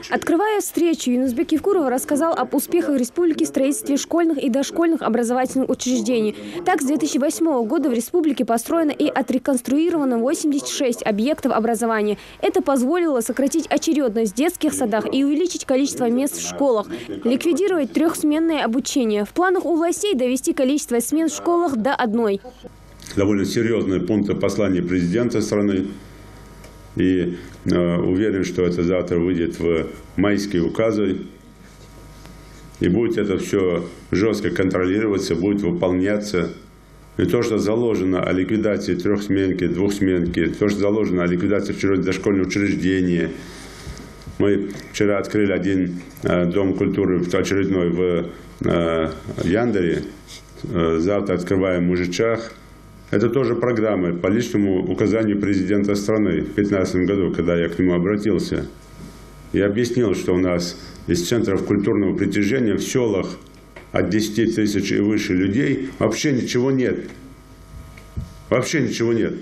Открывая встречу, Юнусбек Евкуров рассказал об успехах республики в строительстве школьных и дошкольных образовательных учреждений. Так, с 2008 года в республике построено и отреконструировано 86 объектов образования. Это позволило сократить очередность в детских садах и увеличить количество мест в школах, ликвидировать трехсменное обучение. В планах у властей довести количество смен в школах до одной. Довольно серьезные пункты послания президента страны. И уверен, что это завтра выйдет в майские указы. И будет это все жестко контролироваться, будет выполняться. И то, что заложено о ликвидации трехсменки, двухсменки, то, что заложено о ликвидации дошкольного учреждения. Мы вчера открыли один дом культуры очередной в Яндере. Завтра открываем в Мужичах. Это тоже программы по личному указанию президента страны в 2015 году, когда я к нему обратился. Я объяснил, что у нас из центров культурного притяжения в селах от 10 тысяч и выше людей вообще ничего нет. Вообще ничего нет.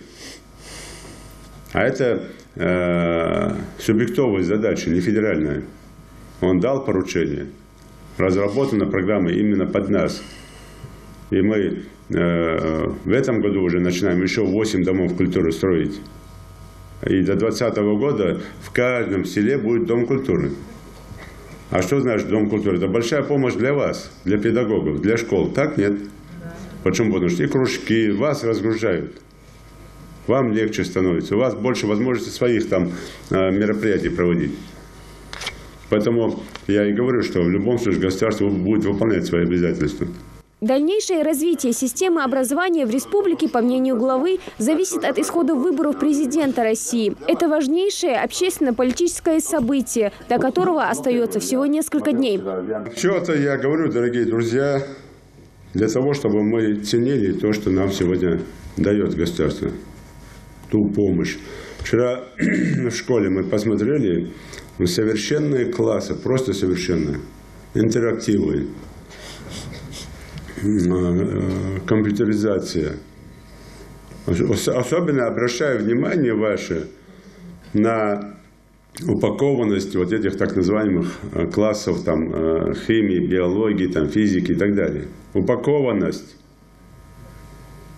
А это субъектовая задача, не федеральная. Он дал поручение. Разработана программа именно под нас. И мы в этом году уже начинаем еще 8 домов культуры строить. И до 2020 года в каждом селе будет дом культуры. А что значит дом культуры? Это большая помощь для вас, для педагогов, для школ. Так нет? Почему? Потому что и кружки вас разгружают. Вам легче становится. У вас больше возможностей своих там мероприятий проводить. Поэтому я и говорю, что в любом случае государство будет выполнять свои обязательства. Дальнейшее развитие системы образования в республике, по мнению главы, зависит от исхода выборов президента России. Это важнейшее общественно-политическое событие, до которого остается всего несколько дней. Все это я говорю, дорогие друзья, для того, чтобы мы ценили то, что нам сегодня дает государство, ту помощь. Вчера в школе мы посмотрели совершенные классы, просто совершенные, интерактивные. Компьютеризация. Особенно обращаю внимание ваше на упакованность вот этих так называемых классов там, химии, биологии, там, физики и так далее. Упакованность.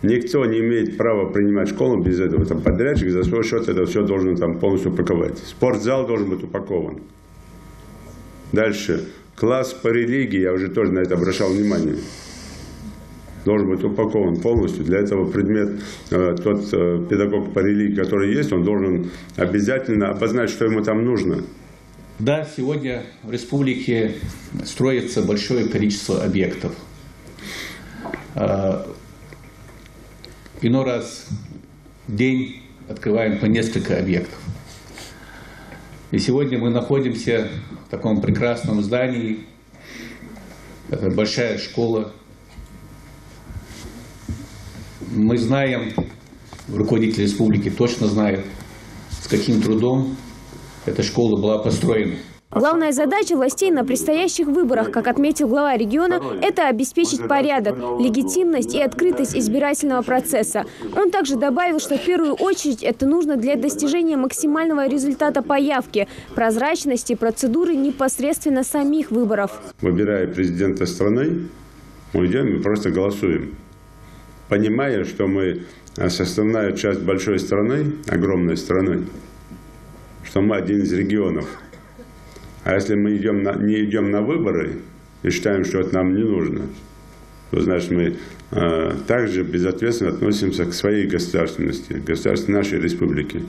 Никто не имеет права принимать школу без этого. Там подрядчик за свой счет это все должен там полностью упаковать. Спортзал должен быть упакован. Дальше. Класс по религии, я уже тоже на это обращал внимание. Должен быть упакован полностью. Для этого предмет, тот педагог по религии, который есть, он должен обязательно обозначить, что ему там нужно. Да, сегодня в республике строится большое количество объектов. Иной раз в день открываем по несколько объектов. И сегодня мы находимся в таком прекрасном здании. Это большая школа. Мы знаем, руководитель республики точно знает, с каким трудом эта школа была построена. Главная задача властей на предстоящих выборах, как отметил глава региона, это обеспечить порядок, легитимность и открытость избирательного процесса. Он также добавил, что в первую очередь это нужно для достижения максимального результата по явке, прозрачности процедуры непосредственно самих выборов. Выбирая президента страны, мы идем и просто голосуем. Понимая, что мы составная часть большой страны, огромной страны, что мы один из регионов. А если мы не идем на выборы и считаем, что это нам не нужно, то значит мы также безответственно относимся к своей государственности, к государственности нашей республики.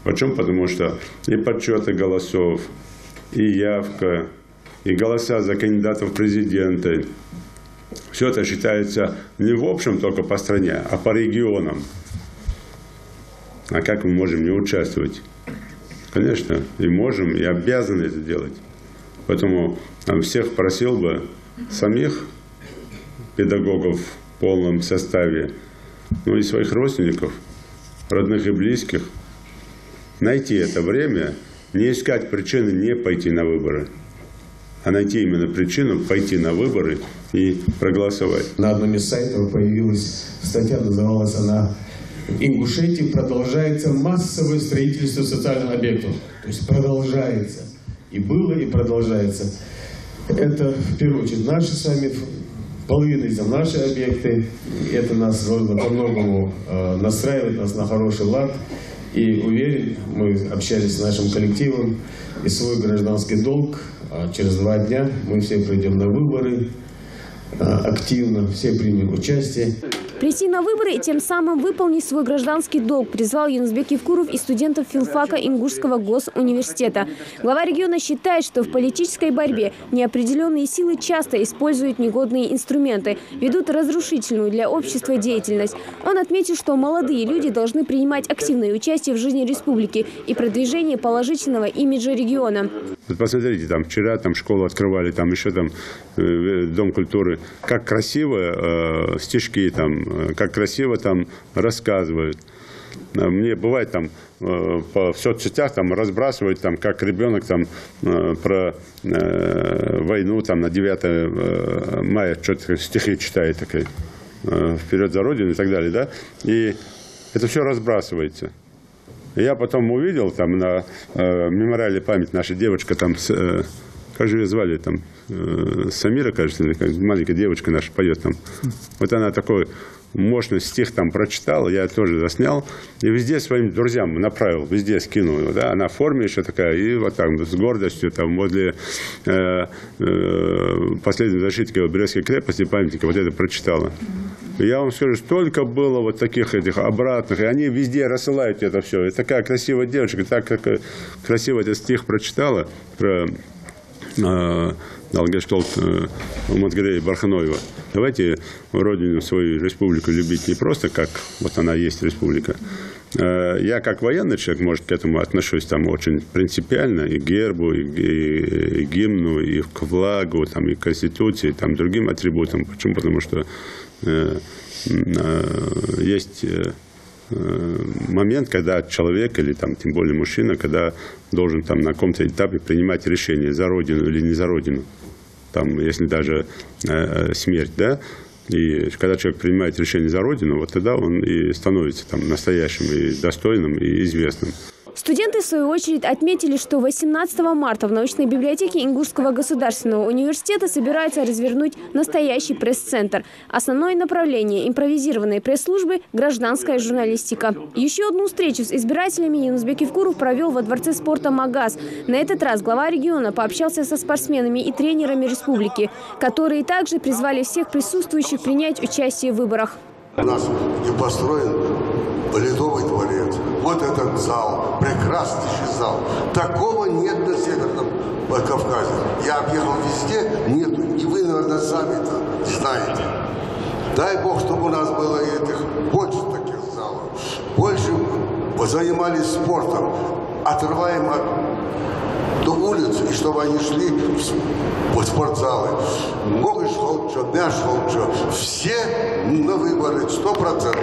Почему? Потому что и подсчеты голосов, и явка, и голоса за кандидатов в президенты, все это считается не в общем только по стране, а по регионам. А как мы можем не участвовать? Конечно, и можем, и обязаны это делать. Поэтому всех просил бы самих педагогов в полном составе, ну и своих родственников, родных и близких, найти это время, не искать причины не пойти на выборы, а найти именно причину пойти на выборы и проголосовать. На одном из сайтов появилась статья, называлась она в Ингушетии продолжается массовое строительство социальных объектов. То есть продолжается. И было, и продолжается. Это, в первую очередь, наши с вами, половина из наши объекты. Это нас должно по-многому настраивать, нас на хороший лад. И уверен, мы общались с нашим коллективом, и свой гражданский долг через 2 дня мы все пройдем на выборы активно, все примем участие. Прийти на выборы и тем самым выполнить свой гражданский долг призвал Юнусбек Евкуров и студентов филфака Ингушского госуниверситета. Глава региона считает, что в политической борьбе неопределенные силы часто используют негодные инструменты, ведут разрушительную для общества деятельность. Он отметил, что молодые люди должны принимать активное участие в жизни республики и продвижении положительного имиджа региона. Вот посмотрите, там вчера там школу открывали, там еще там Дом культуры. Как красиво стишки там, как красиво там рассказывают. Мне бывает там в соцсетях там разбрасывают, там, как ребенок там про войну там на 9 мая что-то стихи читает, такой, вперед за Родину и так далее, да? И это все разбрасывается. Я потом увидел там на мемориале память наша девочка там, как же ее звали там, Самира, кажется, маленькая девочка наша поет там. Вот она такой мощный стих там прочитала, я тоже заснял и везде своим друзьям направил, везде скинул. Да? Она в форме еще такая, и вот так с гордостью там возле последней защитки Брестской крепости памятника вот это прочитала. И я вам скажу, столько было вот таких этих обратных, и они везде рассылают это все. И такая красивая девочка, так как красиво этот стих прочитала про Алгештолт Мадгрея Барханоева. Давайте родину, свою республику любить не просто как вот она есть республика. Я как военный человек, может, к этому отношусь там очень принципиально и к гербу, и гимну, и к флагу, там, и к конституции, там, другим атрибутам. Почему? Потому что есть момент, когда человек, или там, тем более мужчина, когда должен там, на каком-то этапе принимать решение, за родину или не за родину. Там, если даже смерть, да, и когда человек принимает решение за родину, вот тогда он и становится там настоящим, и достойным, и известным. Студенты, в свою очередь, отметили, что 18 марта в научной библиотеке Ингушского государственного университета собираются развернуть настоящий пресс-центр. Основное направление импровизированной пресс-службы – гражданская журналистика. Еще одну встречу с избирателями Юнусбек Евкуров провел во Дворце спорта «Магаз». На этот раз глава региона пообщался со спортсменами и тренерами республики, которые также призвали всех присутствующих принять участие в выборах. У нас не построен Ледовый дворец. Вот этот зал, прекраснейший зал. Такого нет на Северном Кавказе. Я объехал везде, нету. И вы, наверное, сами-то знаете. Дай Бог, чтобы у нас было этих больше таких залов. Больше занимались спортом. Отрываем до улиц, и чтобы они шли в спортзалы. Много шхолча, мяш шхолча. Все на выборы 100%.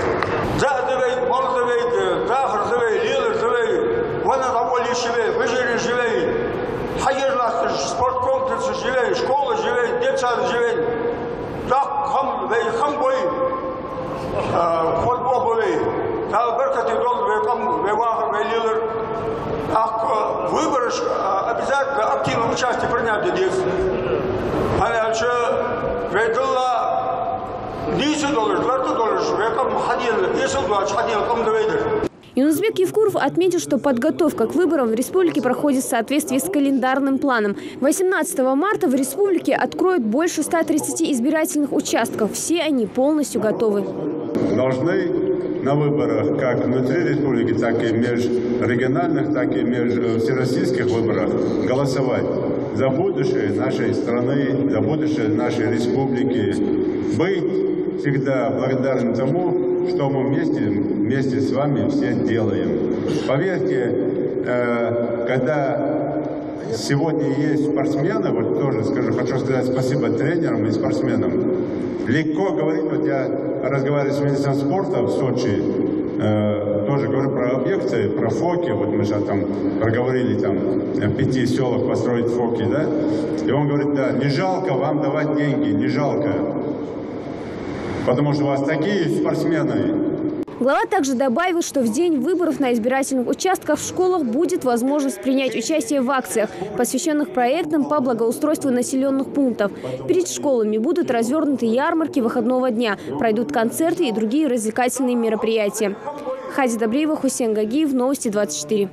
Спорт комплексы живей, школа живей, детсады живей. Так хам бой, футбол бой. Так беркаты дол векам вевахар велилер. Ах выборы обязательно активное участие принять здесь. Они еще ведала $10, $20, векам ходил, если ходил, кому доведет. Юнусбек Евкуров отметил, что подготовка к выборам в республике проходит в соответствии с календарным планом. 18 марта в республике откроют больше 130 избирательных участков. Все они полностью готовы. Должны на выборах как внутри республики, так и межрегиональных, так и всероссийских выборах голосовать за будущее нашей страны, за будущее нашей республики. Быть всегда благодарным тому, что мы вместе с вами все делаем. Поверьте, когда сегодня есть спортсмены, вот тоже хочу сказать спасибо тренерам и спортсменам. Легко говорить, вот я разговариваю с министром спорта в Сочи, тоже говорю про объекты, про ФОКи, вот мы же там проговорили, там, в 5 селах построить ФОКи, да? И он говорит, да, не жалко вам давать деньги, не жалко. Потому что у вас такие спортсмены. Глава также добавил, что в день выборов на избирательных участках в школах будет возможность принять участие в акциях, посвященных проектам по благоустройству населенных пунктов. Перед школами будут развернуты ярмарки выходного дня, пройдут концерты и другие развлекательные мероприятия. Хади Добреева, Хусейн Гагиев, Новости 24.